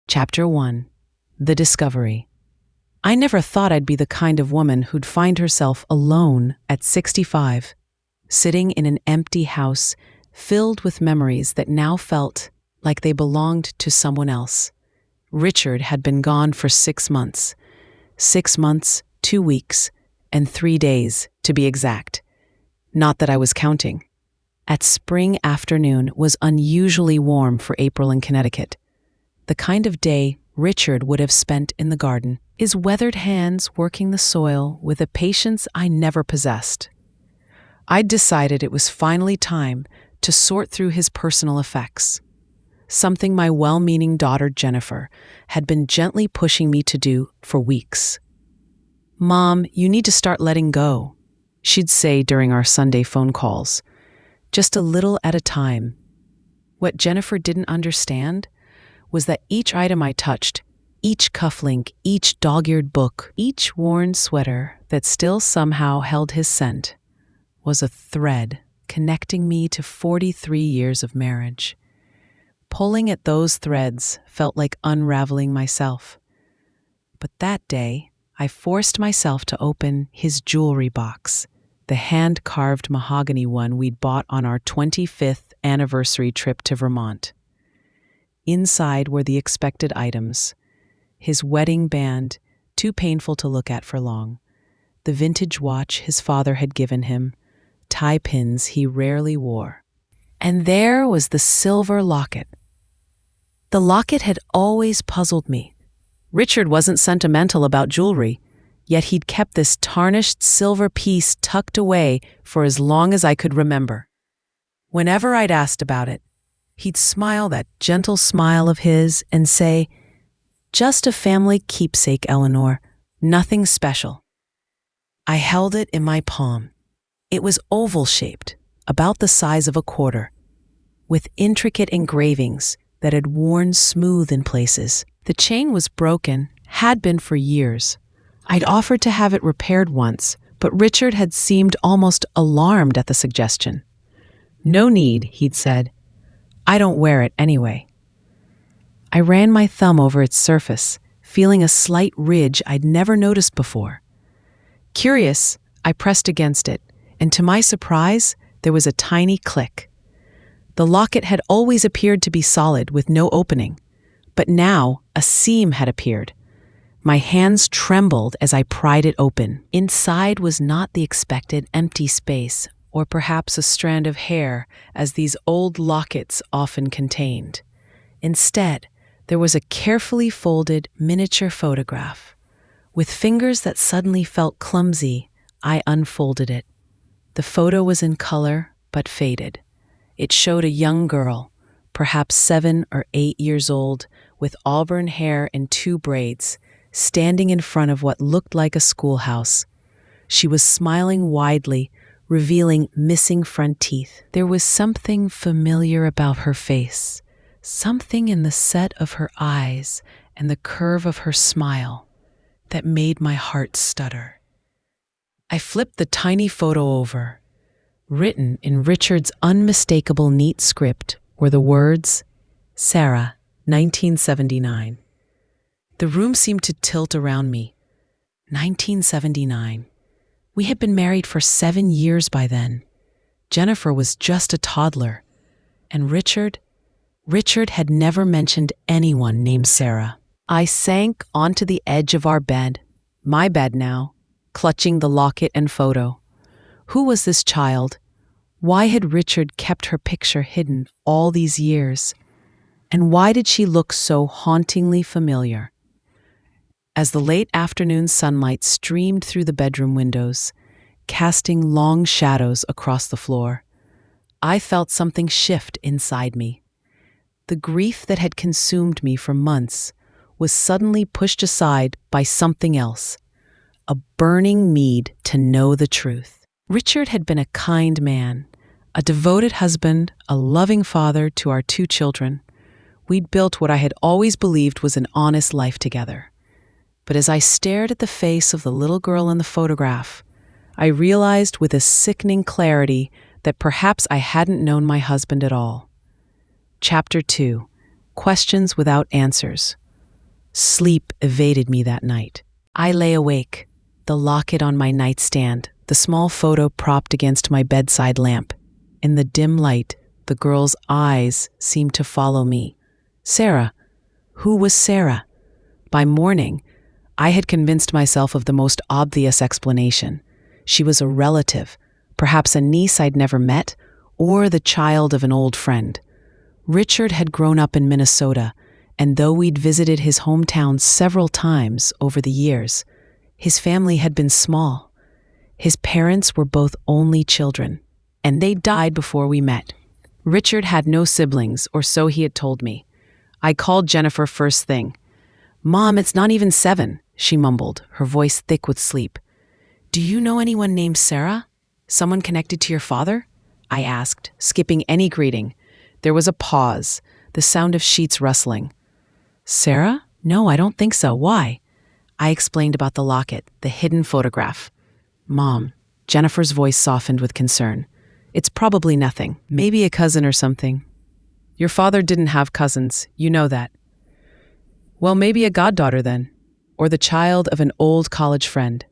Chapter 1. The Discovery. I never thought I'd be the kind of woman who'd find herself alone at 65, sitting in an empty house filled with memories that now felt like they belonged to someone else. Richard had been gone for 6 months. 6 months, 2 weeks, and 3 days, to be exact. Not that I was counting. At spring afternoon was unusually warm for April in Connecticut. The kind of day Richard would have spent in the garden, his weathered hands working the soil with a patience I never possessed. I'd decided it was finally time to sort through his personal effects, something my well-meaning daughter Jennifer had been gently pushing me to do for weeks. "Mom, you need to start letting go," she'd say during our Sunday phone calls, just a little at a time. What Jennifer didn't understand was that each item I touched, each cufflink, each dog-eared book, each worn sweater that still somehow held his scent, was a thread connecting me to 43 years of marriage. Pulling at those threads felt like unraveling myself. But that day, I forced myself to open his jewelry box, the hand-carved mahogany one we'd bought on our 25th anniversary trip to Vermont. Inside were the expected items: his wedding band, too painful to look at for long, the vintage watch his father had given him, tie pins he rarely wore. And there was the silver locket. The locket had always puzzled me. Richard wasn't sentimental about jewelry, yet he'd kept this tarnished silver piece tucked away for as long as I could remember. Whenever I'd asked about it, he'd smile that gentle smile of his and say, "Just a family keepsake, Eleanor, nothing special." I held it in my palm. It was oval-shaped, about the size of a quarter, with intricate engravings that had worn smooth in places. The chain was broken, had been for years. I'd offered to have it repaired once, but Richard had seemed almost alarmed at the suggestion. "No need," he'd said. "I don't wear it anyway." I ran my thumb over its surface, feeling a slight ridge I'd never noticed before. Curious, I pressed against it, and to my surprise, there was a tiny click. The locket had always appeared to be solid with no opening, but now a seam had appeared. My hands trembled as I pried it open. Inside was not the expected empty space, or perhaps a strand of hair, as these old lockets often contained. Instead, there was a carefully folded miniature photograph. With fingers that suddenly felt clumsy, I unfolded it. The photo was in color, but faded. It showed a young girl, perhaps 7 or 8 years old, with auburn hair and 2 braids, standing in front of what looked like a schoolhouse. She was smiling widely, revealing missing front teeth. There was something familiar about her face, something in the set of her eyes and the curve of her smile that made my heart stutter. I flipped the tiny photo over. Written in Richard's unmistakable neat script were the words, "Sarah, 1979. The room seemed to tilt around me. 1979. We had been married for 7 years by then. Jennifer was just a toddler. And Richard had never mentioned anyone named Sarah. I sank onto the edge of our bed, my bed now, clutching the locket and photo. Who was this child? Why had Richard kept her picture hidden all these years? And why did she look so hauntingly familiar? As the late afternoon sunlight streamed through the bedroom windows, casting long shadows across the floor, I felt something shift inside me. The grief that had consumed me for months was suddenly pushed aside by something else, a burning need to know the truth. Richard had been a kind man, a devoted husband, a loving father to our 2 children. We'd built what I had always believed was an honest life together. But as I stared at the face of the little girl in the photograph, I realized with a sickening clarity that perhaps I hadn't known my husband at all. Chapter 2. Questions Without Answers. Sleep evaded me that night. I lay awake, the locket on my nightstand, the small photo propped against my bedside lamp. In the dim light, the girl's eyes seemed to follow me. Sarah. Who was Sarah? By morning, I had convinced myself of the most obvious explanation. She was a relative, perhaps a niece I'd never met, or the child of an old friend. Richard had grown up in Minnesota, and though we'd visited his hometown several times over the years, his family had been small. His parents were both only children, and they died before we met. Richard had no siblings, or so he had told me. I called Jennifer first thing. "Mom, it's not even 7, she mumbled, her voice thick with sleep. "Do you know anyone named Sarah? Someone connected to your father?" I asked, skipping any greeting. There was a pause, the sound of sheets rustling. "Sarah? No, I don't think so. Why?" I explained about the locket, the hidden photograph. "Mom," Jennifer's voice softened with concern. "It's probably nothing. Maybe a cousin or something. Your father didn't have cousins, you know that." "Well, maybe a goddaughter then, or the child of an old college friend."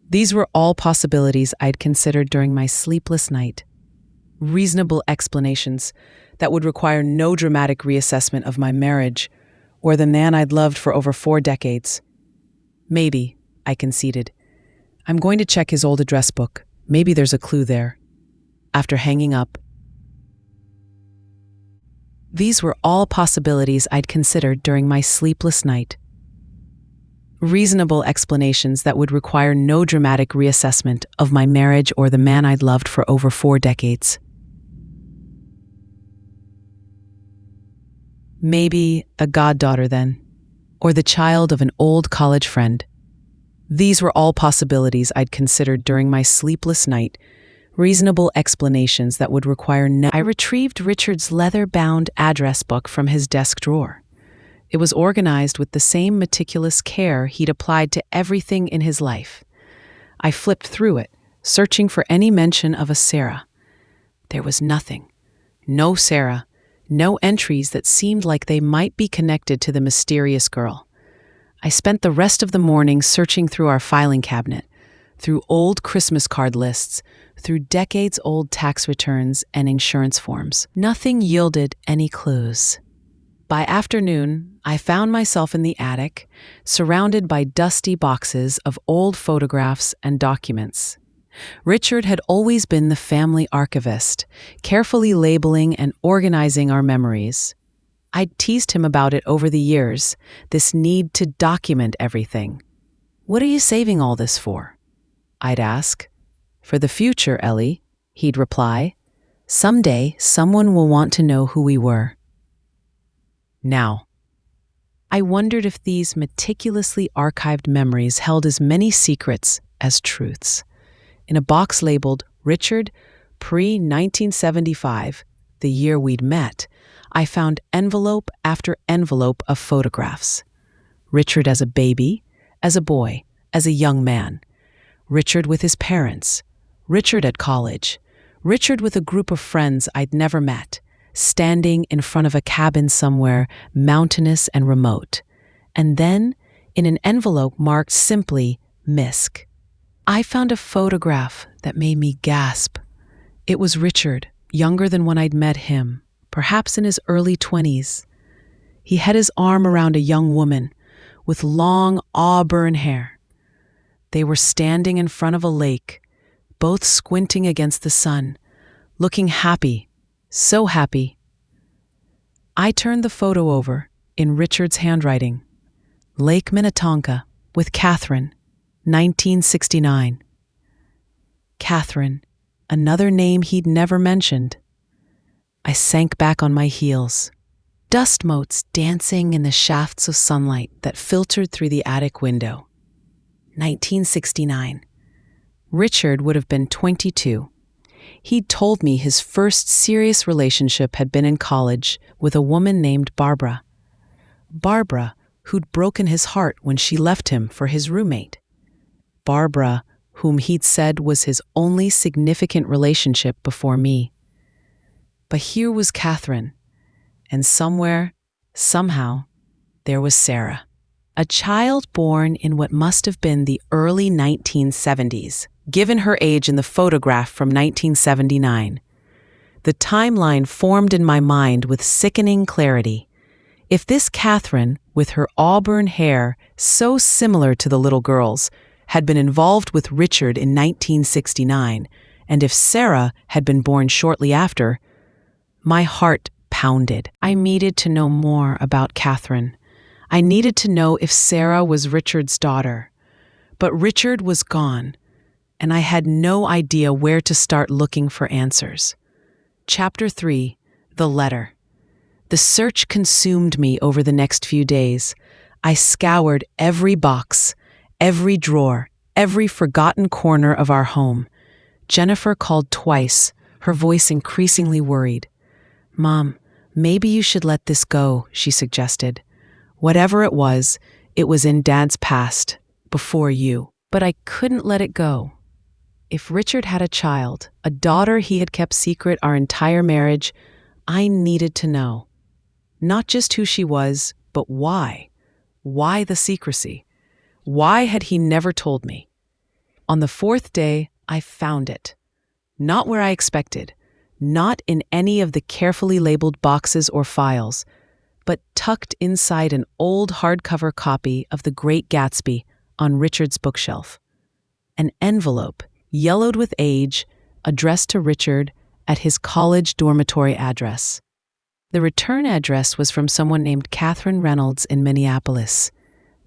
These were all possibilities I'd considered during my sleepless night. Reasonable explanations that would require no dramatic reassessment of my marriage or the man I'd loved for over 4 decades. "Maybe," I conceded. "I'm going to check his old address book. Maybe there's a clue there." After hanging up, these were all possibilities I'd considered during my sleepless night. Reasonable explanations that would require no dramatic reassessment of my marriage or the man I'd loved for over 4 decades. Maybe a goddaughter then, or the child of an old college friend. These were all possibilities I'd considered during my sleepless night. Reasonable explanations that would require I retrieved Richard's leather-bound address book from his desk drawer. It was organized with the same meticulous care he'd applied to everything in his life. I flipped through it, searching for any mention of a Sarah. There was nothing. No Sarah, no entries that seemed like they might be connected to the mysterious girl. I spent the rest of the morning searching through our filing cabinet, through old Christmas card lists, through decades-old tax returns and insurance forms. Nothing yielded any clues. By afternoon, I found myself in the attic, surrounded by dusty boxes of old photographs and documents. Richard had always been the family archivist, carefully labeling and organizing our memories. I'd teased him about it over the years, this need to document everything. "What are you saving all this for?" I'd ask. "For the future, Ellie," he'd reply. "Someday, someone will want to know who we were." Now, I wondered if these meticulously archived memories held as many secrets as truths. In a box labeled Richard, pre-1975, the year we'd met, I found envelope after envelope of photographs. Richard as a baby, as a boy, as a young man. Richard with his parents. Richard at college. Richard with a group of friends I'd never met, standing in front of a cabin somewhere mountainous and remote. And then, in an envelope marked simply Misk, I found a photograph that made me gasp. It was Richard, younger than when I'd met him, perhaps in his early 20s. He had his arm around a young woman with long auburn hair. They were standing in front of a lake, both squinting against the sun, looking happy, so happy. I turned the photo over in Richard's handwriting. Lake Minnetonka with Catherine, 1969. Catherine, another name he'd never mentioned. I sank back on my heels. Dust motes dancing in the shafts of sunlight that filtered through the attic window. 1969. Richard would have been 22. He'd told me his first serious relationship had been in college with a woman named Barbara. Barbara, who'd broken his heart when she left him for his roommate. Barbara, whom he'd said was his only significant relationship before me. But here was Catherine, and somewhere, somehow, there was Sarah. a child born in what must have been the early 1970s, given her age in the photograph from 1979. The timeline formed in my mind with sickening clarity. If this Catherine, with her auburn hair so similar to the little girl's, had been involved with Richard in 1969, and if Sarah had been born shortly after, my heart pounded. I needed to know more about Catherine. I needed to know if Sarah was Richard's daughter. But Richard was gone, and I had no idea where to start looking for answers. Chapter 3: The Letter. The search consumed me over the next few days. I scoured every box, every drawer, every forgotten corner of our home. Jennifer called twice, her voice increasingly worried. "Mom, maybe you should let this go," she suggested. "Whatever it was in Dad's past, before you." But I couldn't let it go. If Richard had a child, a daughter he had kept secret our entire marriage, I needed to know. Not just who she was, but why. Why the secrecy? Why had he never told me? On the fourth day, I found it. Not where I expected, not in any of the carefully labeled boxes or files, but tucked inside an old hardcover copy of The Great Gatsby on Richard's bookshelf. An envelope, yellowed with age, addressed to Richard at his college dormitory address. The return address was from someone named Catherine Reynolds in Minneapolis.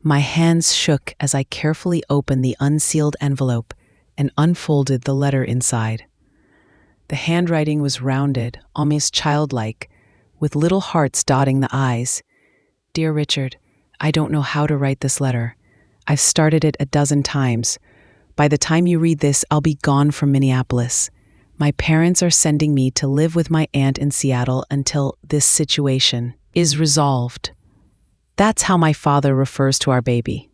My hands shook as I carefully opened the unsealed envelope and unfolded the letter inside. The handwriting was rounded, almost childlike, with little hearts dotting the I's. "Dear Richard, I don't know how to write this letter. I've started it a dozen times. By the time you read this, I'll be gone from Minneapolis. My parents are sending me to live with my aunt in Seattle until this situation is resolved." That's how my father refers to our baby,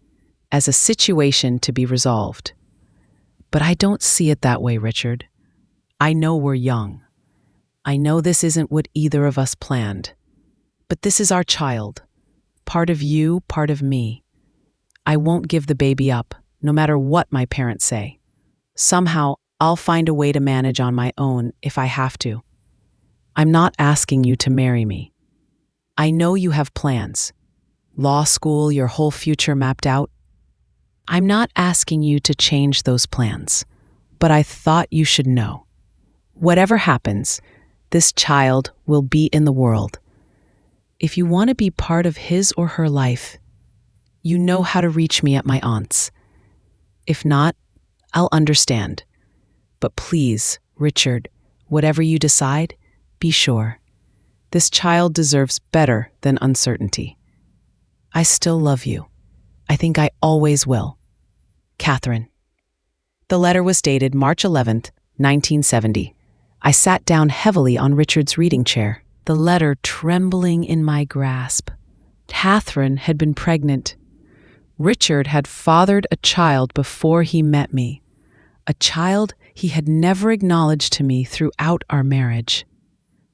as a situation to be resolved. But I don't see it that way, Richard. I know we're young. I know this isn't what either of us planned. But this is our child. Part of you, part of me. I won't give the baby up, no matter what my parents say. Somehow, I'll find a way to manage on my own if I have to. I'm not asking you to marry me. I know you have plans. Law school, your whole future mapped out. I'm not asking you to change those plans, but I thought you should know. Whatever happens, this child will be in the world. If you want to be part of his or her life, you know how to reach me at my aunt's. If not, I'll understand. But please, Richard, whatever you decide, be sure. This child deserves better than uncertainty. I still love you. I think I always will. Catherine. The letter was dated March 11th, 1970. I sat down heavily on Richard's reading chair, the letter trembling in my grasp. Catherine had been pregnant. Richard had fathered a child before he met me, a child he had never acknowledged to me throughout our marriage.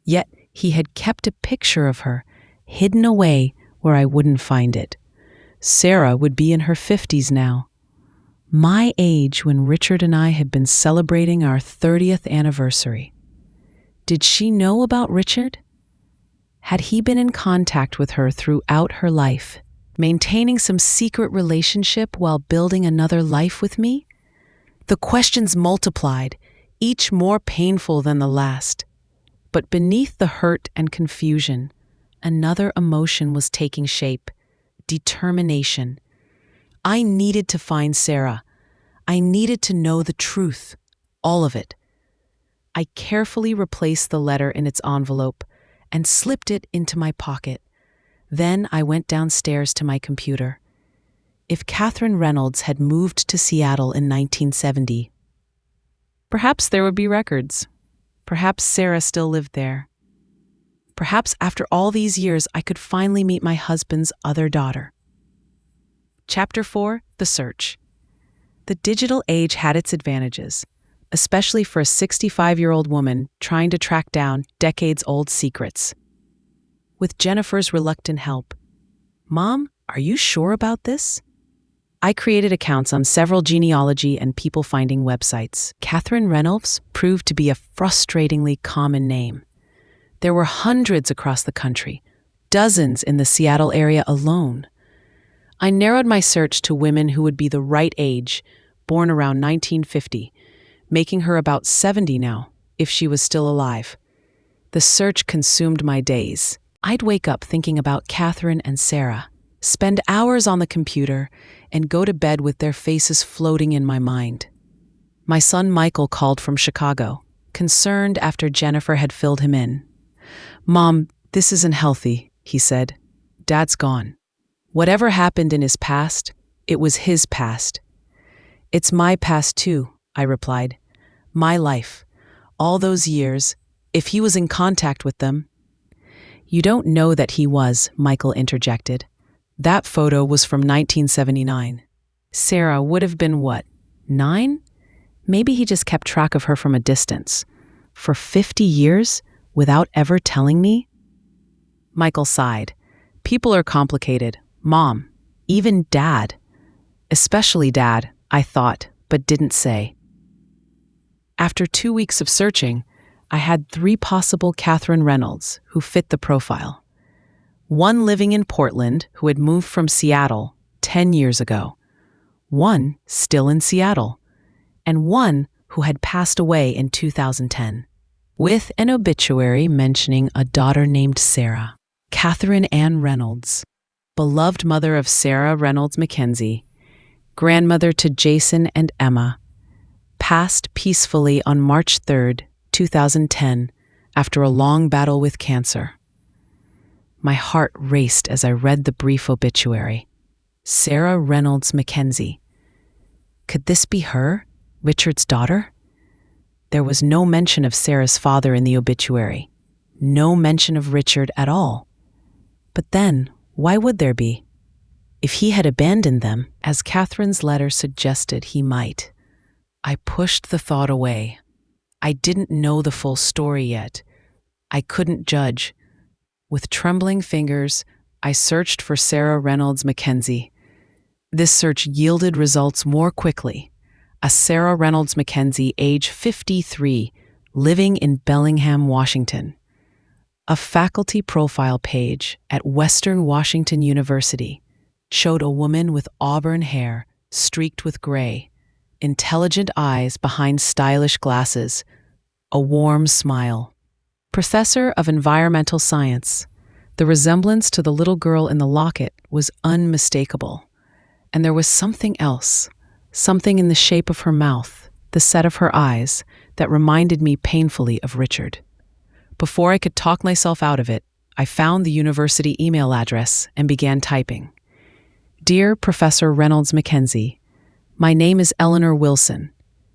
Yet he had kept a picture of her, hidden away where I wouldn't find it. Sarah would be in her 50s now, my age when Richard and I had been celebrating our 30th anniversary. Did she know about Richard? Had he been in contact with her throughout her life, maintaining some secret relationship while building another life with me? The questions multiplied, each more painful than the last. But beneath the hurt and confusion, another emotion was taking shape: determination. I needed to find Sarah. I needed to know the truth, all of it. I carefully replaced the letter in its envelope and slipped it into my pocket. Then I went downstairs to my computer. If Catherine Reynolds had moved to Seattle in 1970, perhaps there would be records. Perhaps Sarah still lived there. Perhaps after all these years, I could finally meet my husband's other daughter. Chapter 4: The Search. The digital age had its advantages, especially for a 65-year-old woman trying to track down decades-old secrets. With Jennifer's reluctant help, "Mom, Are you sure about this? I created accounts on several genealogy and people-finding websites. Catherine Reynolds proved to be a frustratingly common name. There were hundreds across the country, dozens in the Seattle area alone. I narrowed my search to women who would be the right age, born around 1950, making her about 70 now, if she was still alive. The search consumed my days. I'd wake up thinking about Catherine and Sarah, spend hours on the computer, and go to bed with their faces floating in my mind. My son Michael called from Chicago, concerned after Jennifer had filled him in. "Mom, this isn't healthy," he said. "Dad's gone. Whatever happened in his past, it was his past." "It's my past too," I replied. "My life. All those years, if he was in contact with them." "You don't know that he was," Michael interjected. "That photo was from 1979. Sarah would have been what, 9? Maybe he just kept track of her from a distance. For 50 years, without ever telling me?" Michael sighed. "People are complicated. Mom, even Dad. Especially Dad," I thought, but didn't say. After 2 weeks of searching, I had 3 possible Catherine Reynolds who fit the profile. One living in Portland who had moved from Seattle 10 years ago. One still in Seattle. And one who had passed away in 2010, with an obituary mentioning a daughter named Sarah. Catherine Ann Reynolds, beloved mother of Sarah Reynolds Mackenzie, grandmother to Jason and Emma, passed peacefully on March 3, 2010, after a long battle with cancer. My heart raced as I read the brief obituary. Sarah Reynolds Mackenzie. Could this be her, Richard's daughter? There was no mention of Sarah's father in the obituary. No mention of Richard at all. But then, why would there be? If he had abandoned them, as Catherine's letter suggested he might. I pushed the thought away. I didn't know the full story yet. I couldn't judge. With trembling fingers, I searched for Sarah Reynolds Mackenzie. This search yielded results more quickly. A Sarah Reynolds Mackenzie, age 53, living in Bellingham, Washington. A faculty profile page at Western Washington University showed a woman with auburn hair streaked with gray, intelligent eyes behind stylish glasses, a warm smile. Professor of Environmental Science. The resemblance to the little girl in the locket was unmistakable. And there was something else, something in the shape of her mouth, the set of her eyes, that reminded me painfully of Richard. Before I could talk myself out of it, I found the university email address and began typing. "Dear Professor Reynolds Mackenzie, my name is Eleanor Wilson.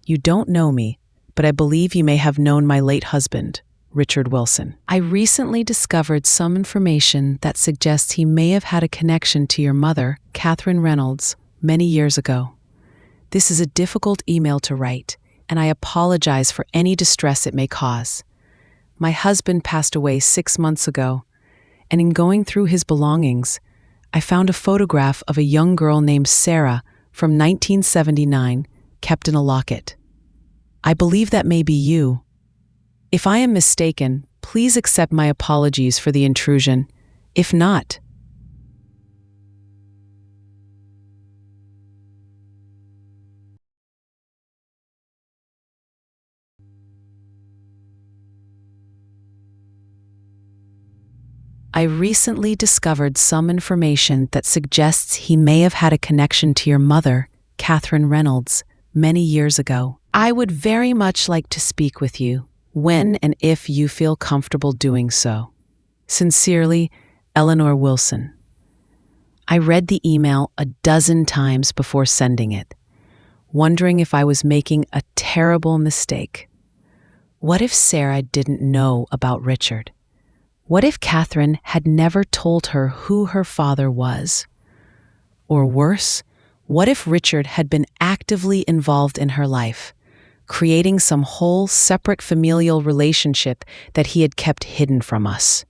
You don't know me, but I believe you may have known my late husband, Richard Wilson. I recently discovered some information that suggests he may have had a connection to your mother, Catherine Reynolds, many years ago. This is a difficult email to write, and I apologize for any distress it may cause. My husband passed away 6 months ago, and in going through his belongings, I found a photograph of a young girl named Sarah from 1979 kept in a locket. I believe that may be you. If I am mistaken, please accept my apologies for the intrusion. If not, I recently discovered some information that suggests he may have had a connection to your mother, Catherine Reynolds, many years ago. I would very much like to speak with you, when and if you feel comfortable doing so. Sincerely, Eleanor Wilson." I read the email a dozen times before sending it, wondering if I was making a terrible mistake. What if Sarah didn't know about Richard? What if Catherine had never told her who her father was? Or worse, what if Richard had been actively involved in her life, creating some whole separate familial relationship that he had kept hidden from us?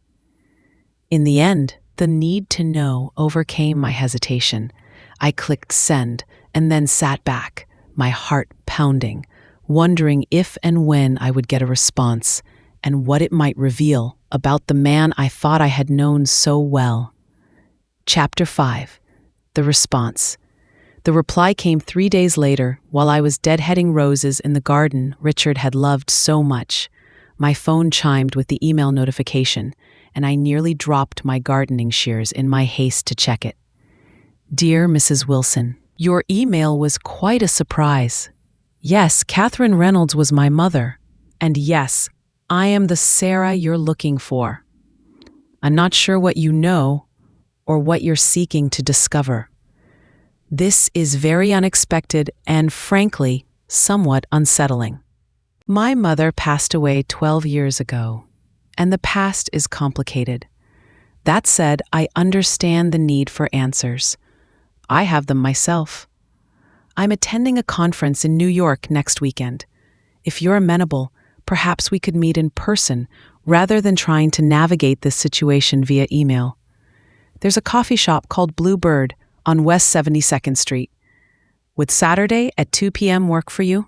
In the end, The need to know overcame my hesitation. I clicked send and then sat back, my heart pounding, wondering if and when I would get a response and what it might reveal about the man I thought I had known so well. Chapter 5. The Response. The reply came 3 days later, while I was deadheading roses in the garden Richard had loved so much. My phone chimed with the email notification, and I nearly dropped my gardening shears in my haste to check it. Dear Mrs. Wilson, your email was quite a surprise. Yes, Catherine Reynolds was my mother. And yes, I am the Sarah you're looking for. I'm not sure what you know or what you're seeking to discover. This is very unexpected and, frankly, somewhat unsettling. My mother passed away 12 years ago, and the past is complicated. That said, I understand the need for answers. I have them myself. I'm attending a conference in New York next weekend. If you're amenable, perhaps we could meet in person rather than trying to navigate this situation via email. There's a coffee shop called Blue Bird on West 72nd Street. Would Saturday at 2 p.m. work for you?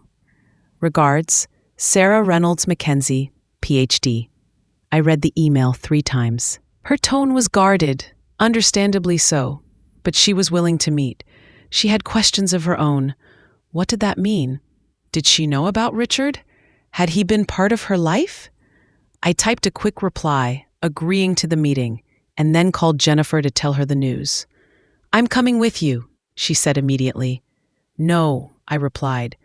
Regards, Sarah Reynolds Mackenzie, Ph.D. I read the email 3 times. Her tone was guarded, understandably so, but she was willing to meet. She had questions of her own. What did that mean? Did she know about Richard? Had he been part of her life? I typed a quick reply, agreeing to the meeting, and then called Jennifer to tell her the news. I'm coming with you, she said immediately. No, I replied.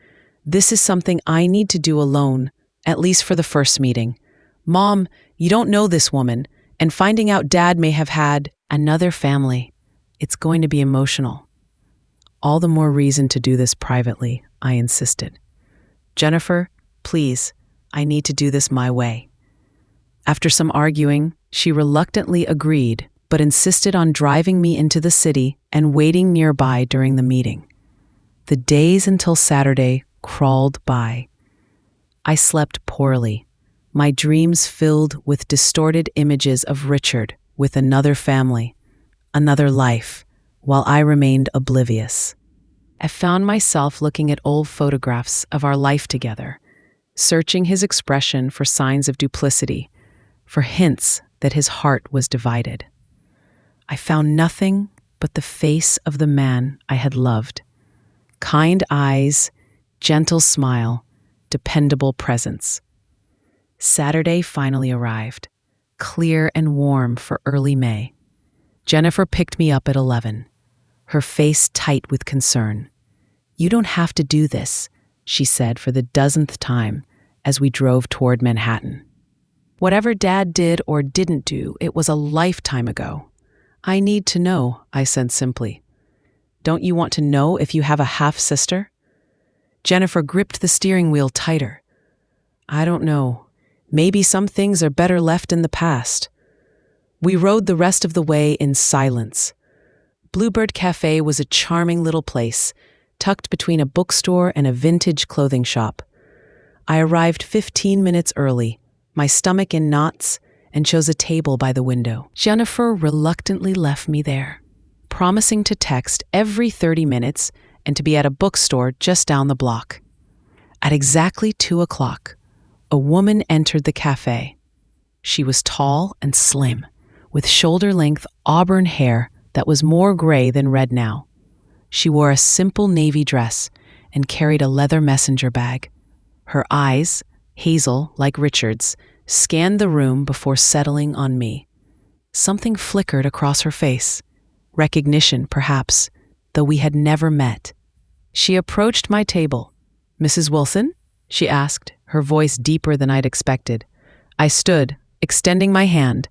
This is something I need to do alone, at least for the first meeting. Mom, you don't know this woman, and finding out Dad may have had another family. It's going to be emotional. All the more reason to do this privately, I insisted. Jennifer, please, I need to do this my way. After some arguing, she reluctantly agreed, but insisted on driving me into the city and waiting nearby during the meeting. The days until Saturday crawled by. I slept poorly, my dreams filled with distorted images of Richard with another family, another life, while I remained oblivious. I found myself looking at old photographs of our life together, searching his expression for signs of duplicity, for hints that his heart was divided. I found nothing but the face of the man I had loved. Kind eyes, gentle smile, dependable presence. Saturday finally arrived, clear and warm for early May. Jennifer picked me up at 11, her face tight with concern. You don't have to do this, she said for the 12th time as we drove toward Manhattan. Whatever Dad did or didn't do, it was a lifetime ago. I need to know, I said simply. Don't you want to know if you have a half-sister? Jennifer gripped the steering wheel tighter. I don't know. Maybe some things are better left in the past. We rode the rest of the way in silence. Bluebird Cafe was a charming little place, tucked between a bookstore and a vintage clothing shop. I arrived 15 minutes early, my stomach in knots, and chose a table by the window. Jennifer reluctantly left me there, promising to text every 30 minutes and to be at a bookstore just down the block. At exactly 2 o'clock, a woman entered the cafe. She was tall and slim, with shoulder-length auburn hair that was more gray than red now. She wore a simple navy dress and carried a leather messenger bag. Her eyes, hazel like Richard's, scanned the room before settling on me. Something flickered across her face. Recognition, perhaps, though we had never met. She approached my table. Mrs. Wilson? She asked, her voice deeper than I'd expected. I stood, extending my hand.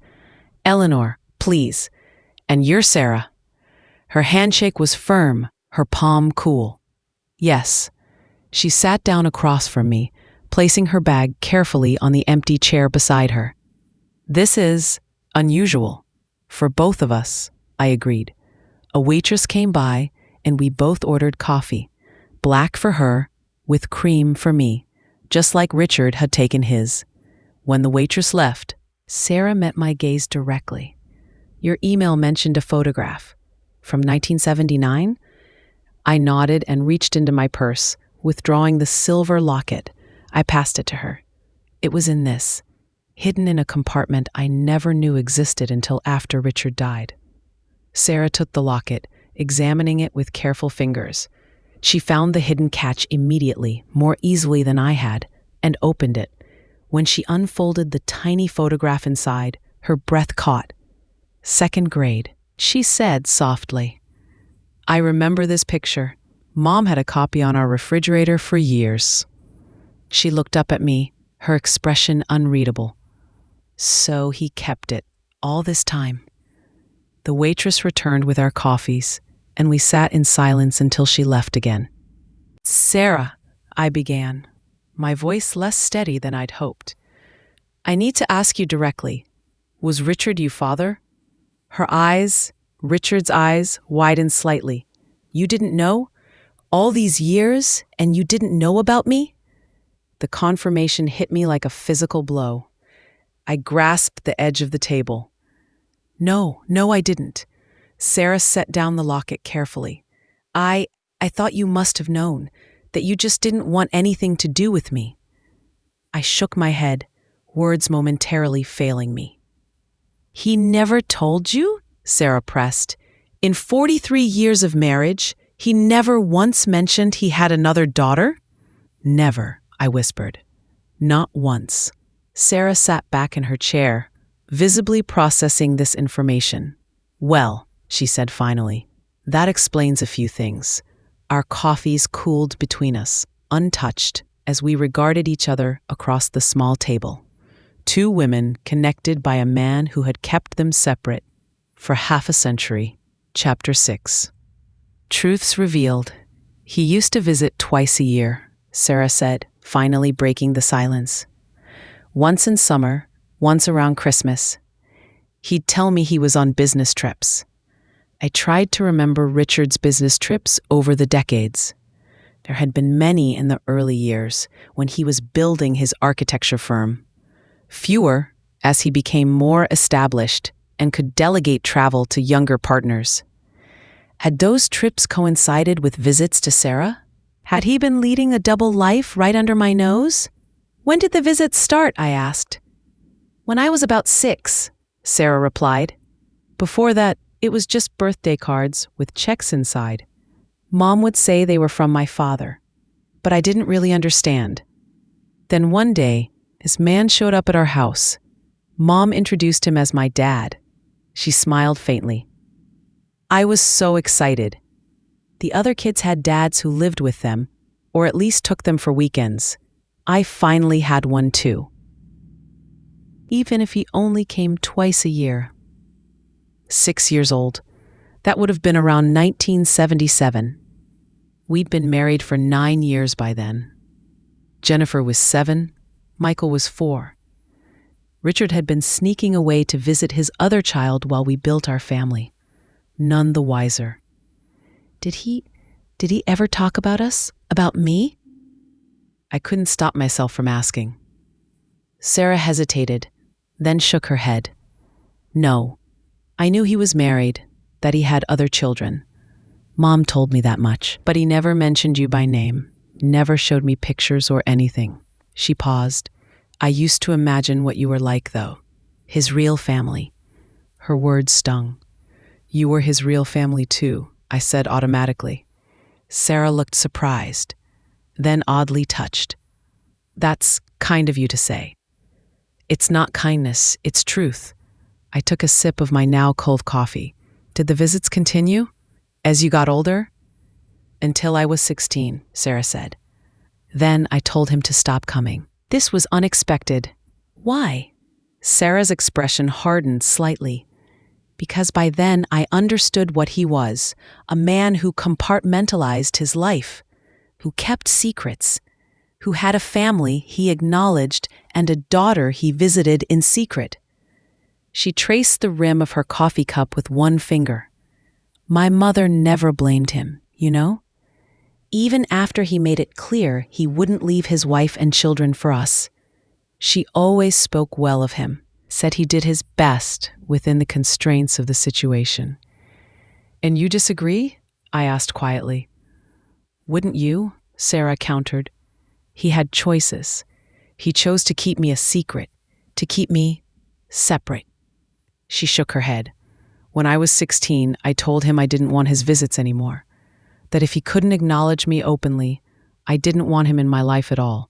Eleanor, please. And you're Sarah. Her handshake was firm, her palm cool. Yes. She sat down across from me, placing her bag carefully on the empty chair beside her. This is unusual. For both of us, I agreed. A waitress came by, and we both ordered coffee. Black for her, with cream for me, just like Richard had taken his. When the waitress left, Sarah met my gaze directly. Your email mentioned a photograph. From 1979? I nodded and reached into my purse, withdrawing the silver locket. I passed it to her. It was in this, hidden in a compartment I never knew existed until after Richard died. Sarah took the locket, examining it with careful fingers. She found the hidden catch immediately, more easily than I had, and opened it. When she unfolded the tiny photograph inside, her breath caught. "Second grade," she said softly. "I remember this picture. Mom had a copy on our refrigerator for years." She looked up at me, her expression unreadable. "So he kept it all this time." The waitress returned with our coffees, and we sat in silence until she left again. "Sarah," I began, my voice less steady than I'd hoped. "I need to ask you directly. Was Richard your father?" Her eyes, Richard's eyes, widened slightly. "You didn't know? All these years, and you didn't know about me?" The confirmation hit me like a physical blow. I grasped the edge of the table. No, I didn't." Sarah set down the locket carefully. I thought you must have known, that you just didn't want anything to do with me." I shook my head, words momentarily failing me. "He never told you?" Sarah pressed. "In 43 years of marriage, he never once mentioned he had another daughter?" "Never," I whispered. "Not once." Sarah sat back in her chair, visibly processing this information. "Well," she said finally, "that explains a few things." Our coffees cooled between us, untouched, as we regarded each other across the small table. Two women connected by a man who had kept them separate for half a century. Chapter 6. Truths revealed. "He used to visit twice a year," Sarah said, finally breaking the silence. "Once in summer, once around Christmas. He'd tell me he was on business trips." I tried to remember Richard's business trips over the decades. There had been many in the early years, when he was building his architecture firm. Fewer, as he became more established and could delegate travel to younger partners. Had those trips coincided with visits to Sarah? Had he been leading a double life right under my nose? "When did the visits start?" I asked. "When I was about 6, Sarah replied. "Before that, it was just birthday cards with checks inside. Mom would say they were from my father, but I didn't really understand. Then one day, this man showed up at our house. Mom introduced him as my dad." She smiled faintly. I was so excited. The other kids had dads who lived with them, or at least took them for weekends. I finally had one too. Even if he only came twice a year. 6 years old. That would have been around 1977. We'd been married for 9 years by then. Jennifer was 7, Michael was 4. Richard had been sneaking away to visit his other child while we built our family. None the wiser. Did he ever talk about us? About me? I couldn't stop myself from asking. Sarah hesitated, then shook her head. "No. I knew he was married, that he had other children. Mom told me that much, but he never mentioned you by name, never showed me pictures or anything." She paused. "I used to imagine what you were like, though. His real family." Her words stung. "You were his real family, too," I said automatically. Sarah looked surprised, then oddly touched. "That's kind of you to say." "It's not kindness, it's truth." I took a sip of my now cold coffee. "Did the visits continue? As you got older?" "Until I was 16, Sarah said. Then I told him to stop coming." This was unexpected. "Why?" Sarah's expression hardened slightly. "Because by then I understood what he was, a man who compartmentalized his life, who kept secrets, who had a family he acknowledged and a daughter he visited in secret." She traced the rim of her coffee cup with one finger. "My mother never blamed him, you know? Even after he made it clear he wouldn't leave his wife and children for us. She always spoke well of him, said he did his best within the constraints of the situation. "And you disagree?" I asked quietly. "Wouldn't you?" Sarah countered. "He had choices. He chose to keep me a secret, to keep me separate." She shook her head. "When I was 16, I told him I didn't want his visits anymore, that if he couldn't acknowledge me openly, I didn't want him in my life at all."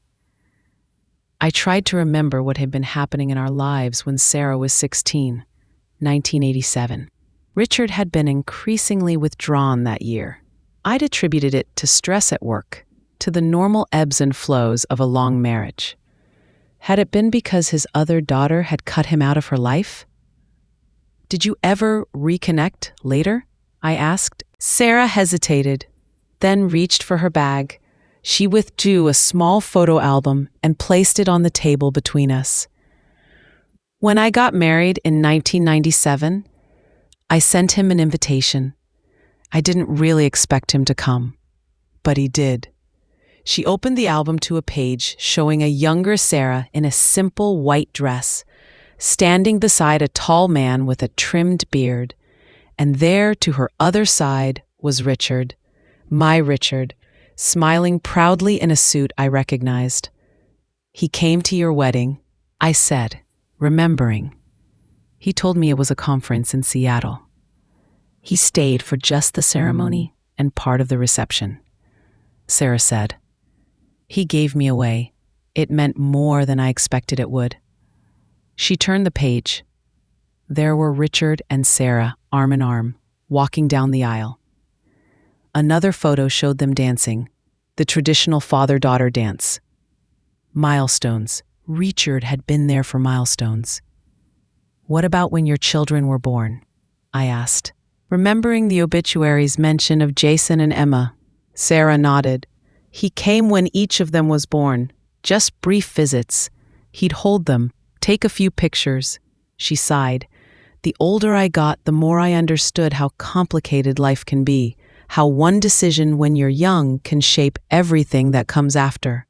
I tried to remember what had been happening in our lives when Sarah was 16, 1987. Richard had been increasingly withdrawn that year. I'd attributed it to stress at work, to the normal ebbs and flows of a long marriage. Had it been because his other daughter had cut him out of her life? "Did you ever reconnect later?" I asked. Sarah hesitated, then reached for her bag. She withdrew a small photo album and placed it on the table between us. "When I got married in 1997, I sent him an invitation. I didn't really expect him to come, but he did." She opened the album to a page showing a younger Sarah in a simple white dress, standing beside a tall man with a trimmed beard. And there, to her other side, was Richard, my Richard, smiling proudly in a suit I recognized. "He came to your wedding," I said, remembering. "He told me it was a conference in Seattle. He stayed for just the ceremony and part of the reception." Sarah said. "He gave me away. It meant more than I expected it would." She turned the page. There were Richard and Sarah, arm in arm, walking down the aisle. Another photo showed them dancing, the traditional father-daughter dance. Milestones. Richard had been there for milestones. "What about when your children were born?" I asked, remembering the obituary's mention of Jason and Emma. Sarah nodded. "He came when each of them was born, just brief visits. He'd hold them, take a few pictures." She sighed. "The older I got, the more I understood how complicated life can be, how one decision when you're young can shape everything that comes after."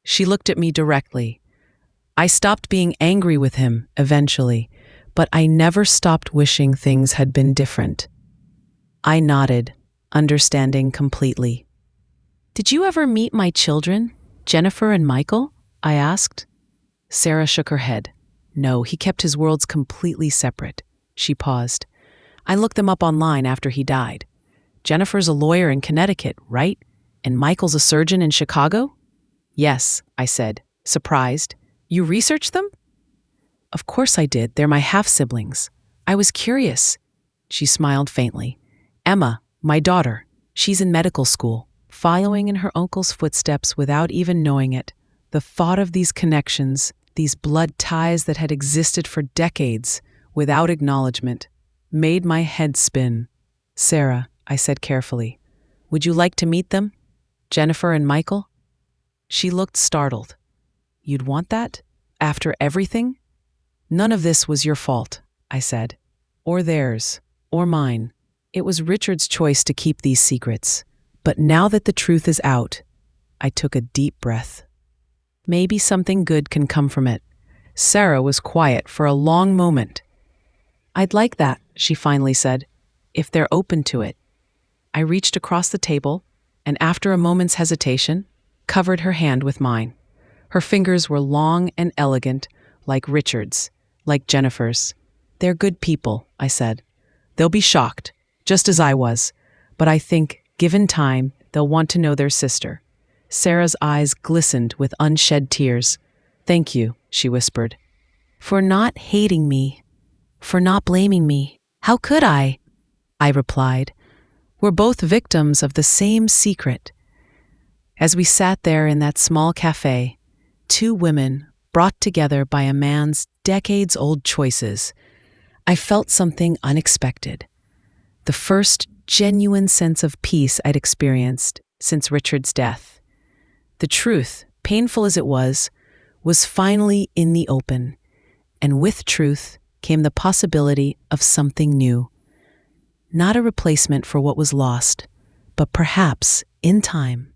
She looked at me directly. "I stopped being angry with him, eventually, but I never stopped wishing things had been different." I nodded, understanding completely. "Did you ever meet my children, Jennifer and Michael?" I asked. Sarah shook her head. "No, he kept his worlds completely separate." She paused. "I looked them up online after he died. Jennifer's a lawyer in Connecticut, right? And Michael's a surgeon in Chicago?" "Yes," I said, surprised. "You researched them?" "Of course I did. They're my half-siblings. I was curious." She smiled faintly. "Emma, my daughter, she's in medical school, following in her uncle's footsteps without even knowing it. The thought of these connections, these blood ties that had existed for decades without acknowledgement, made my head spin." "Sarah," I said carefully, "would you like to meet them? Jennifer and Michael?" She looked startled. "You'd want that? After everything?" "None of this was your fault," I said. "Or theirs, or mine. It was Richard's choice to keep these secrets. But now that the truth is out," I took a deep breath. "Maybe something good can come from it." Sarah was quiet for a long moment. "I'd like that," she finally said, "if they're open to it." I reached across the table and, after a moment's hesitation, covered her hand with mine. Her fingers were long and elegant, like Richard's, like Jennifer's. "They're good people," I said. "They'll be shocked, just as I was, but I think, given time, they'll want to know their sister." Sarah's eyes glistened with unshed tears. "Thank you," she whispered. "For not hating me, for not blaming me. How could I?" I replied. "We're both victims of the same secret." As we sat there in that small cafe, two women brought together by a man's decades-old choices, I felt something unexpected. The first genuine sense of peace I'd experienced since Richard's death. The truth, painful as it was finally in the open, and with truth came the possibility of something new. Not a replacement for what was lost, but perhaps, in time,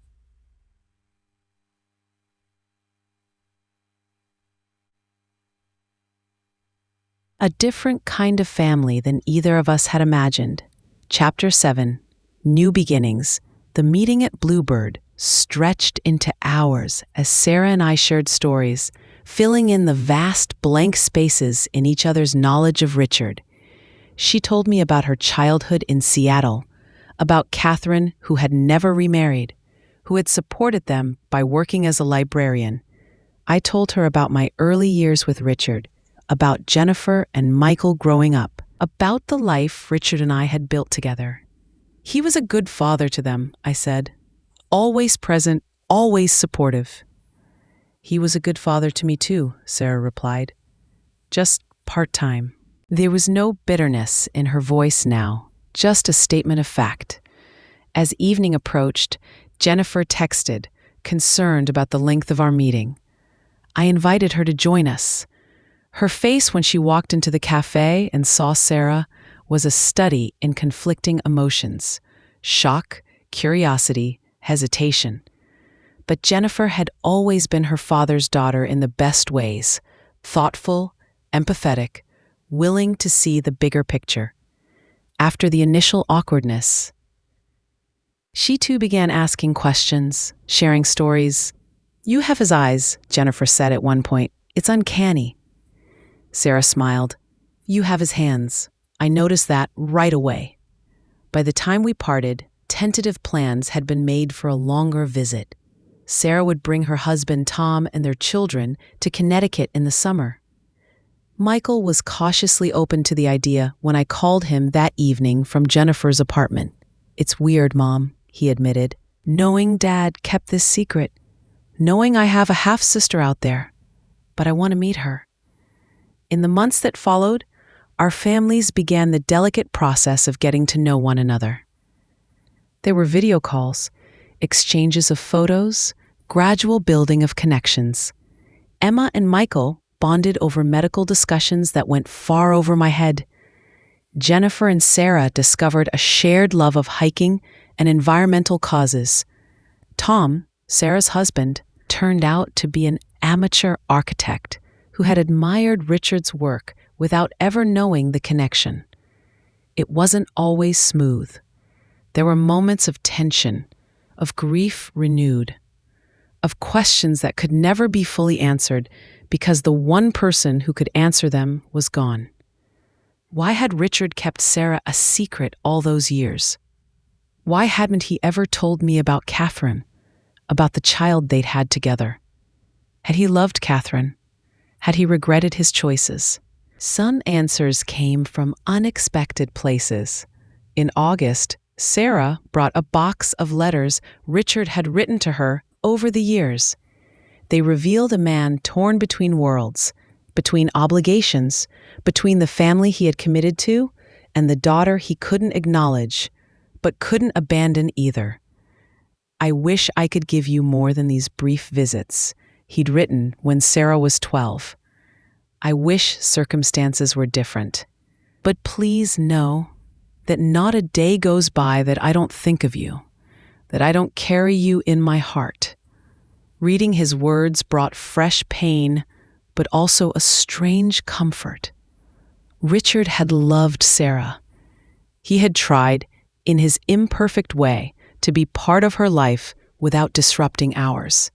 A different kind of family than either of us had imagined. Chapter 7, New Beginnings. The meeting at Bluebird stretched into hours as Sarah and I shared stories, filling in the vast blank spaces in each other's knowledge of Richard. She told me about her childhood in Seattle, about Catherine, who had never remarried, who had supported them by working as a librarian. I told her about my early years with Richard, about Jennifer and Michael growing up, about the life Richard and I had built together. He was a good father to them, I said. Always present, always supportive. He was a good father to me too, Sarah replied. Just part-time. There was no bitterness in her voice now, just a statement of fact. As evening approached, Jennifer texted, concerned about the length of our meeting. I invited her to join us. Her face when she walked into the cafe and saw Sarah was a study in conflicting emotions: shock, curiosity, hesitation. But Jennifer had always been her father's daughter in the best ways: thoughtful, empathetic, willing to see the bigger picture. After the initial awkwardness, she too began asking questions, sharing stories. "You have his eyes," Jennifer said at one point. "It's uncanny." Sarah smiled. "You have his hands. I noticed that right away." By the time we parted, tentative plans had been made for a longer visit. Sarah would bring her husband Tom and their children to Connecticut in the summer. Michael was cautiously open to the idea when I called him that evening from Jennifer's apartment. "It's weird, Mom," he admitted, "knowing Dad kept this secret, knowing I have a half-sister out there, but I want to meet her." In the months that followed, our families began the delicate process of getting to know one another. There were video calls, exchanges of photos, gradual building of connections. Emma and Michael bonded over medical discussions that went far over my head. Jennifer and Sarah discovered a shared love of hiking and environmental causes. Tom, Sarah's husband, turned out to be an amateur architect who had admired Richard's work without ever knowing the connection. It wasn't always smooth. There were moments of tension, of grief renewed, of questions that could never be fully answered because the one person who could answer them was gone. Why had Richard kept Sarah a secret all those years? Why hadn't he ever told me about Catherine, about the child they'd had together? Had he loved Catherine? Had he regretted his choices? Some answers came from unexpected places. In August, Sarah brought a box of letters Richard had written to her over the years. They revealed a man torn between worlds, between obligations, between the family he had committed to and the daughter he couldn't acknowledge, but couldn't abandon either. "I wish I could give you more than these brief visits," he'd written when Sarah was 12. "I wish circumstances were different. But please know that not a day goes by that I don't think of you, that I don't carry you in my heart." Reading his words brought fresh pain, but also a strange comfort. Richard had loved Sarah. He had tried, in his imperfect way, to be part of her life without disrupting ours.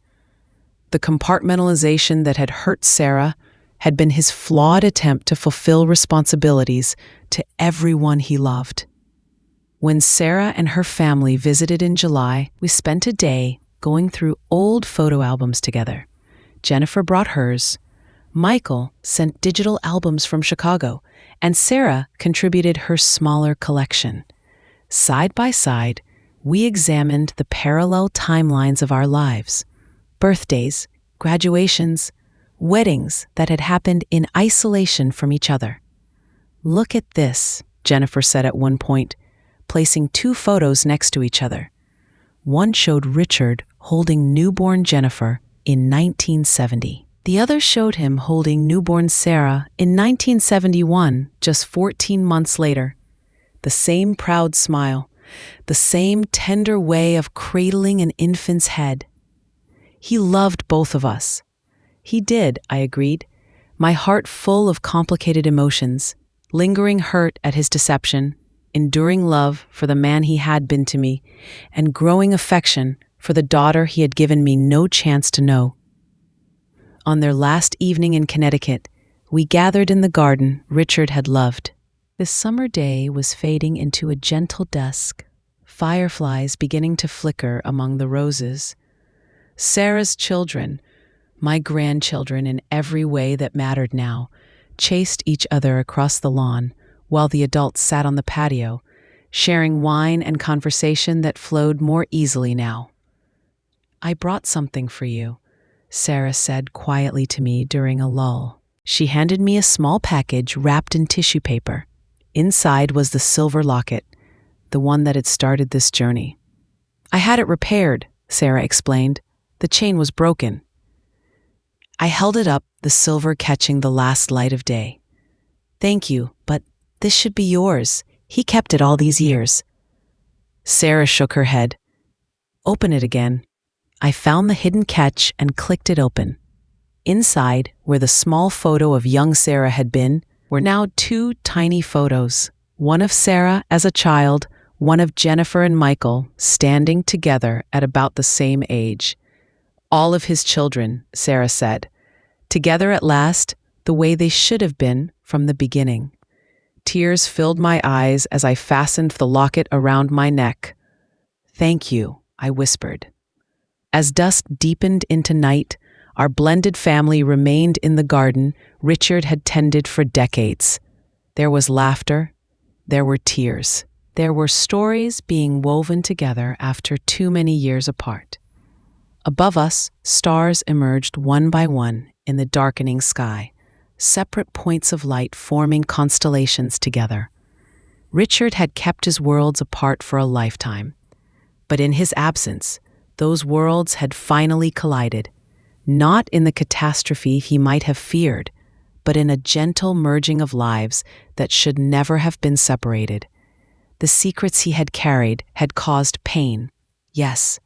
The compartmentalization that had hurt Sarah had been his flawed attempt to fulfill responsibilities to everyone he loved. When Sarah and her family visited in July, we spent a day going through old photo albums together. Jennifer brought hers, Michael sent digital albums from Chicago, and Sarah contributed her smaller collection. Side by side, we examined the parallel timelines of our lives: birthdays, graduations, weddings that had happened in isolation from each other. "Look at this," Jennifer said at one point, placing two photos next to each other. One showed Richard holding newborn Jennifer in 1970. The other showed him holding newborn Sarah in 1971, just 14 months later. The same proud smile, the same tender way of cradling an infant's head. He loved both of us. He did, I agreed, my heart full of complicated emotions, lingering hurt at his deception, enduring love for the man he had been to me, and growing affection for the daughter he had given me no chance to know. On their last evening in Connecticut, we gathered in the garden Richard had loved. The summer day was fading into a gentle dusk, fireflies beginning to flicker among the roses. Sarah's children, my grandchildren in every way that mattered now, chased each other across the lawn while the adults sat on the patio, sharing wine and conversation that flowed more easily now. "I brought something for you," Sarah said quietly to me during a lull. She handed me a small package wrapped in tissue paper. Inside was the silver locket, the one that had started this journey. "I had it repaired," Sarah explained. "The chain was broken." I held it up, the silver catching the last light of day. "Thank you, but this should be yours. He kept it all these years." Sarah shook her head. "Open it again." I found the hidden catch and clicked it open. Inside, where the small photo of young Sarah had been, were now two tiny photos, one of Sarah as a child, one of Jennifer and Michael standing together at about the same age. All of his children, Sarah said, together at last, the way they should have been from the beginning. Tears filled my eyes as I fastened the locket around my neck. "Thank you," I whispered. As dusk deepened into night, our blended family remained in the garden Richard had tended for decades. There was laughter. There were tears. There were stories being woven together after too many years apart. Above us, stars emerged one by one in the darkening sky, separate points of light forming constellations together. Richard had kept his worlds apart for a lifetime, but in his absence, those worlds had finally collided, not in the catastrophe he might have feared, but in a gentle merging of lives that should never have been separated. The secrets he had carried had caused pain, yes,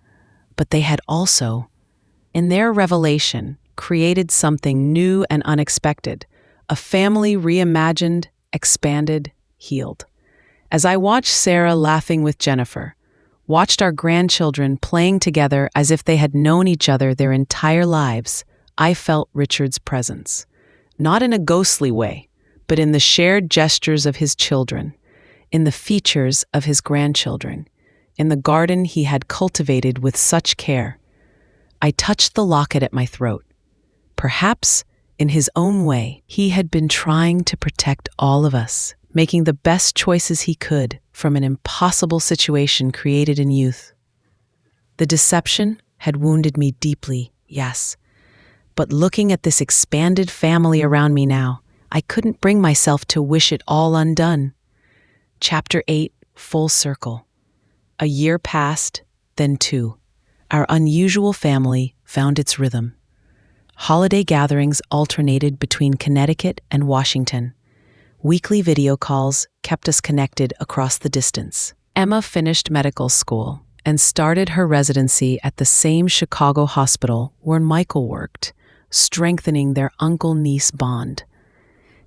but they had also, in their revelation, created something new and unexpected, a family reimagined, expanded, healed. As I watched Sarah laughing with Jennifer, watched our grandchildren playing together as if they had known each other their entire lives, I felt Richard's presence. Not in a ghostly way, but in the shared gestures of his children, in the features of his grandchildren, in the garden he had cultivated with such care. I touched the locket at my throat. Perhaps, in his own way, he had been trying to protect all of us, making the best choices he could from an impossible situation created in youth. The deception had wounded me deeply, yes, but looking at this expanded family around me now, I couldn't bring myself to wish it all undone. Chapter 8, Full Circle. A year passed, then two. Our unusual family found its rhythm. Holiday gatherings alternated between Connecticut and Washington. Weekly video calls kept us connected across the distance. Emma finished medical school and started her residency at the same Chicago hospital where Michael worked, strengthening their uncle-niece bond.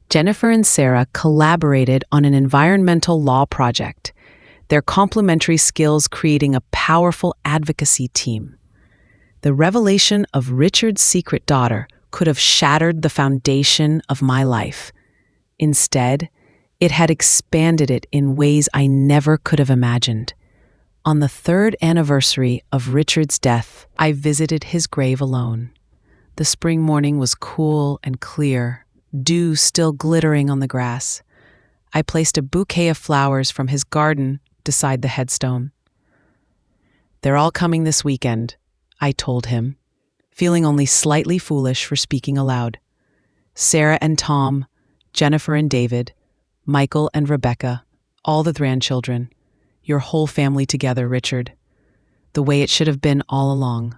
Jennifer and Sarah collaborated on an environmental law project, their complementary skills creating a powerful advocacy team. The revelation of Richard's secret daughter could have shattered the foundation of my life. Instead, it had expanded it in ways I never could have imagined. On the 3rd anniversary of Richard's death, I visited his grave alone. The spring morning was cool and clear, dew still glittering on the grass. I placed a bouquet of flowers from his garden beside the headstone. "They're all coming this weekend," I told him, feeling only slightly foolish for speaking aloud. "Sarah and Tom, Jennifer and David, Michael and Rebecca, all the grandchildren, your whole family together, Richard. The way it should have been all along."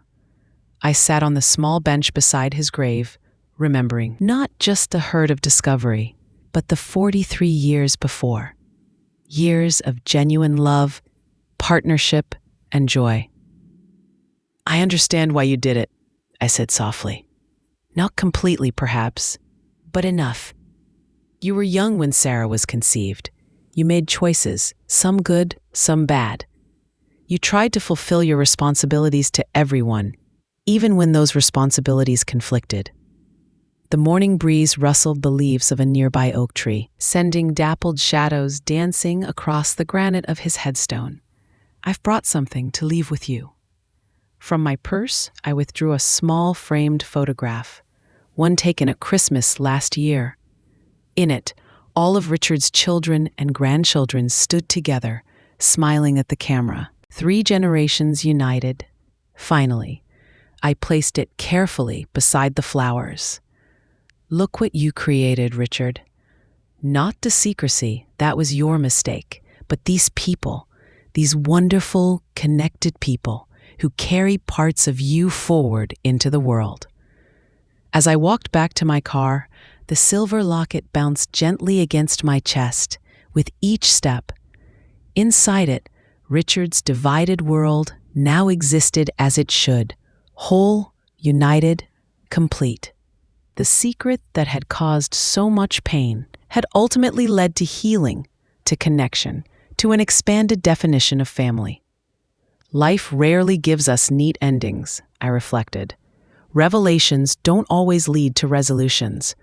I sat on the small bench beside his grave, remembering not just the hurt of discovery, but the 43 years before. Years of genuine love, partnership, and joy. "I understand why you did it," I said softly. "Not completely, perhaps, But enough. You were young when Sarah was conceived. You made choices, some good, some bad. You tried to fulfill your responsibilities to everyone, even when those responsibilities conflicted. The morning breeze rustled the leaves of a nearby oak tree, sending dappled shadows dancing across the granite of his headstone. I've brought something to leave with you. From my purse, I withdrew a small framed photograph, one taken at Christmas last year. In it, all of Richard's children and grandchildren stood together, smiling at the camera. 3 generations united. Finally, I placed it carefully beside the flowers. Look what you created, Richard. Not the secrecy, that was your mistake, but these people, these wonderful, connected people who carry parts of you forward into the world. As I walked back to my car, the silver locket bounced gently against my chest with each step. Inside it, Richard's divided world now existed as it should, whole, united, complete. The secret that had caused so much pain had ultimately led to healing, to connection, to an expanded definition of family. Life rarely gives us neat endings, I reflected. Revelations don't always lead to resolutions.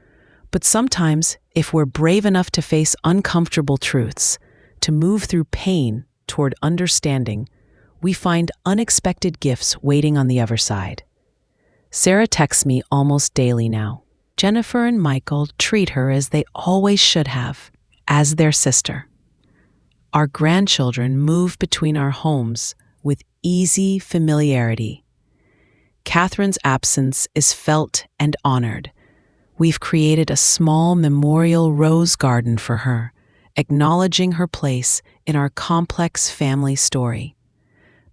But sometimes, if we're brave enough to face uncomfortable truths, to move through pain toward understanding, we find unexpected gifts waiting on the other side. Sarah texts me almost daily now. Jennifer and Michael treat her as they always should have, as their sister. Our grandchildren move between our homes with easy familiarity. Catherine's absence is felt and honored. We've created a small memorial rose garden for her, acknowledging her place in our complex family story.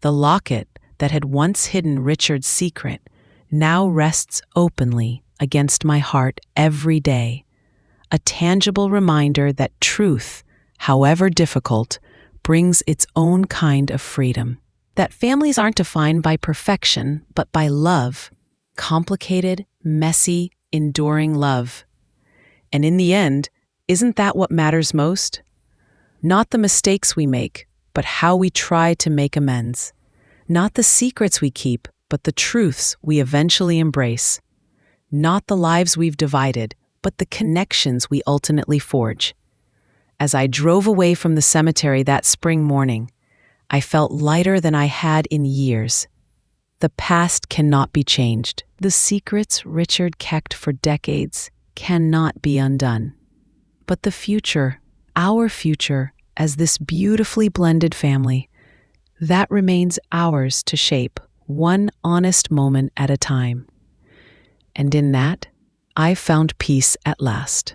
The locket that had once hidden Richard's secret now rests openly against my heart every day, a tangible reminder that truth, however difficult, brings its own kind of freedom. That families aren't defined by perfection, but by love, complicated, messy, enduring love. And in the end, isn't that what matters most? Not the mistakes we make, but how we try to make amends. Not the secrets we keep, but the truths we eventually embrace. Not the lives we've divided, but the connections we ultimately forge. As I drove away from the cemetery that spring morning, I felt lighter than I had in years. The past cannot be changed. The secrets Richard kept for decades cannot be undone. But the future, our future, as this beautifully blended family, that remains ours to shape, one honest moment at a time. And in that, I've found peace at last.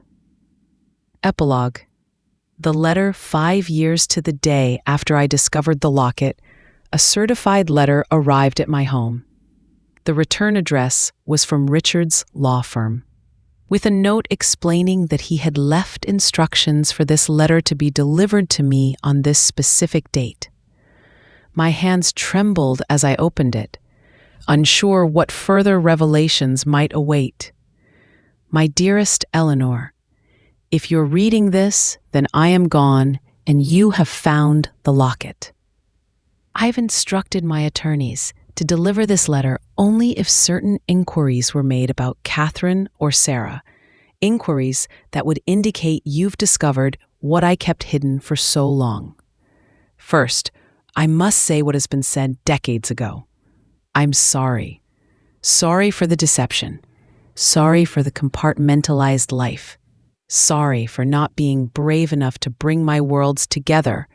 Epilogue. The letter 5 years to the day after I discovered the locket, a certified letter arrived at my home. The return address was from Richard's law firm, with a note explaining that he had left instructions for this letter to be delivered to me on this specific date. My hands trembled as I opened it, unsure what further revelations might await. My dearest Eleanor, if you're reading this, then I am gone and you have found the locket. I've instructed my attorneys to deliver this letter only if certain inquiries were made about Catherine or Sarah, inquiries that would indicate you've discovered what I kept hidden for so long. First, I must say what has been said decades ago. I'm sorry. Sorry for the deception. Sorry for the compartmentalized life. Sorry for not being brave enough to bring my worlds together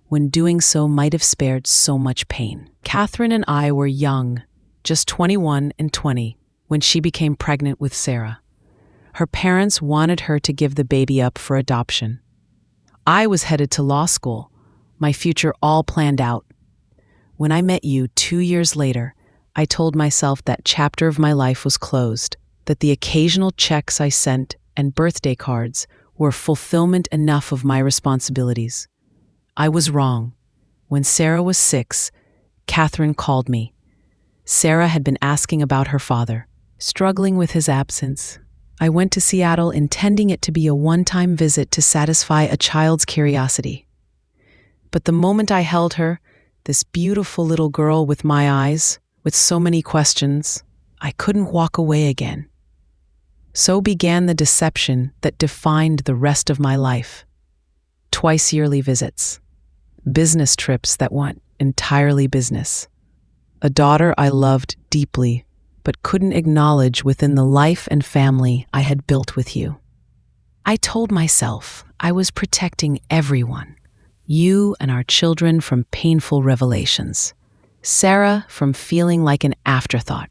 when doing so might have spared so much pain. Catherine and I were young, just 21 and 20, when she became pregnant with Sarah. Her parents wanted her to give the baby up for adoption. I was headed to law school, my future all planned out. When I met you 2 years later, I told myself that chapter of my life was closed, that the occasional checks I sent and birthday cards were fulfillment enough of my responsibilities. I was wrong. When Sarah was 6, Catherine called me. Sarah had been asking about her father, struggling with his absence. I went to Seattle intending it to be a one-time visit to satisfy a child's curiosity. But the moment I held her, this beautiful little girl with my eyes, with so many questions, I couldn't walk away again. So began the deception that defined the rest of my life. Twice-yearly visits, business trips that went entirely business, a daughter I loved deeply but couldn't acknowledge within the life and family I had built with you. I told myself I was protecting everyone, you and our children from painful revelations, Sarah from feeling like an afterthought,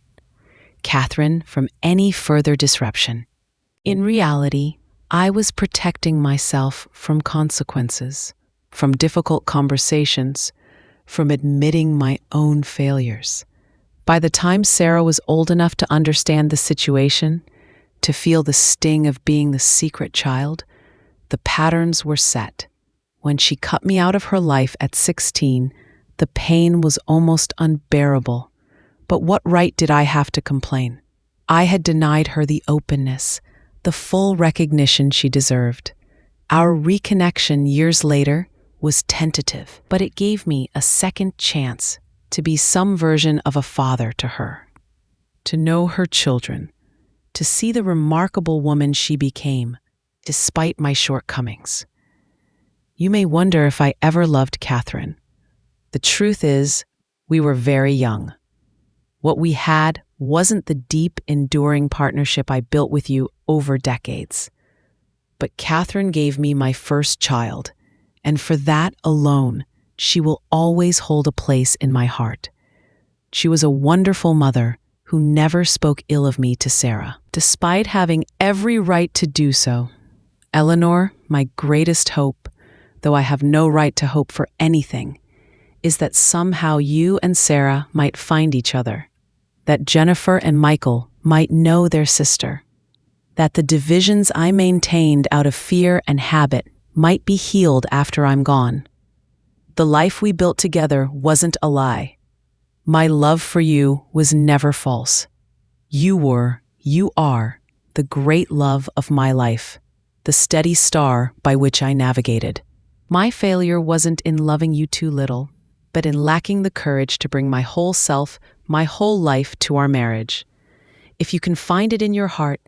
Catherine from any further disruption. In reality, I was protecting myself from consequences, from difficult conversations, from admitting my own failures. By the time Sarah was old enough to understand the situation, to feel the sting of being the secret child, the patterns were set. When she cut me out of her life at 16, the pain was almost unbearable. But what right did I have to complain? I had denied her the openness, the full recognition she deserved. Our reconnection years later was tentative, but it gave me a second chance to be some version of a father to her, to know her children, to see the remarkable woman she became, despite my shortcomings. You may wonder if I ever loved Catherine. The truth is, we were very young. What we had wasn't the deep, enduring partnership I built with you over decades. But Catherine gave me my first child, and for that alone, she will always hold a place in my heart. She was a wonderful mother who never spoke ill of me to Sarah, despite having every right to do so. Eleanor, my greatest hope, though I have no right to hope for anything, is that somehow you and Sarah might find each other, that Jennifer and Michael might know their sister, that the divisions I maintained out of fear and habit might be healed after I'm gone. The life we built together wasn't a lie. My love for you was never false. You are, the great love of my life, the steady star by which I navigated. My failure wasn't in loving you too little, but in lacking the courage to bring my whole self, my whole life to our marriage. If you can find it in your heart,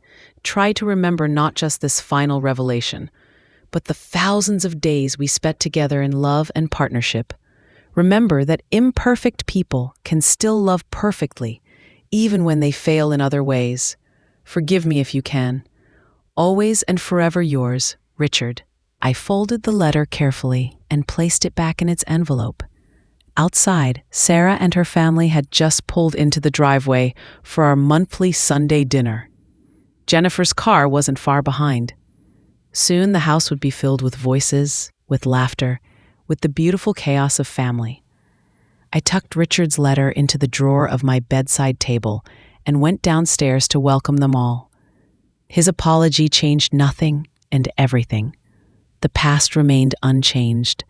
try to remember not just this final revelation, but the thousands of days we spent together in love and partnership. Remember that imperfect people can still love perfectly, even when they fail in other ways. Forgive me if you can. Always and forever yours, Richard. I folded the letter carefully and placed it back in its envelope. Outside, Sarah and her family had just pulled into the driveway for our monthly Sunday dinner. Jennifer's car wasn't far behind. Soon the house would be filled with voices, with laughter, with the beautiful chaos of family. I tucked Richard's letter into the drawer of my bedside table and went downstairs to welcome them all. His apology changed nothing and everything. The past remained unchanged,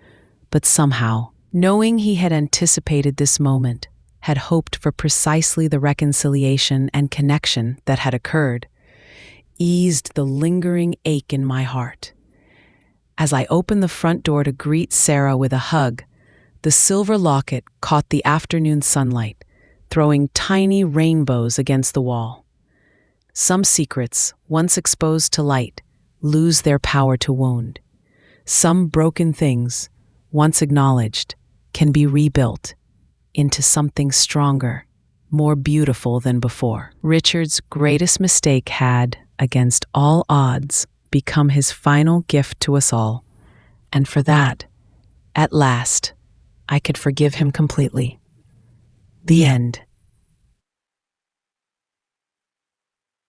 but somehow, knowing he had anticipated this moment, had hoped for precisely the reconciliation and connection that had occurred, eased the lingering ache in my heart. As I opened the front door to greet Sarah with a hug, the silver locket caught the afternoon sunlight, throwing tiny rainbows against the wall. Some secrets, once exposed to light, lose their power to wound. Some broken things, once acknowledged, can be rebuilt into something stronger, more beautiful than before. Richard's greatest mistake had, against all odds, become his final gift to us all. And for that, at last, I could forgive him completely. The end.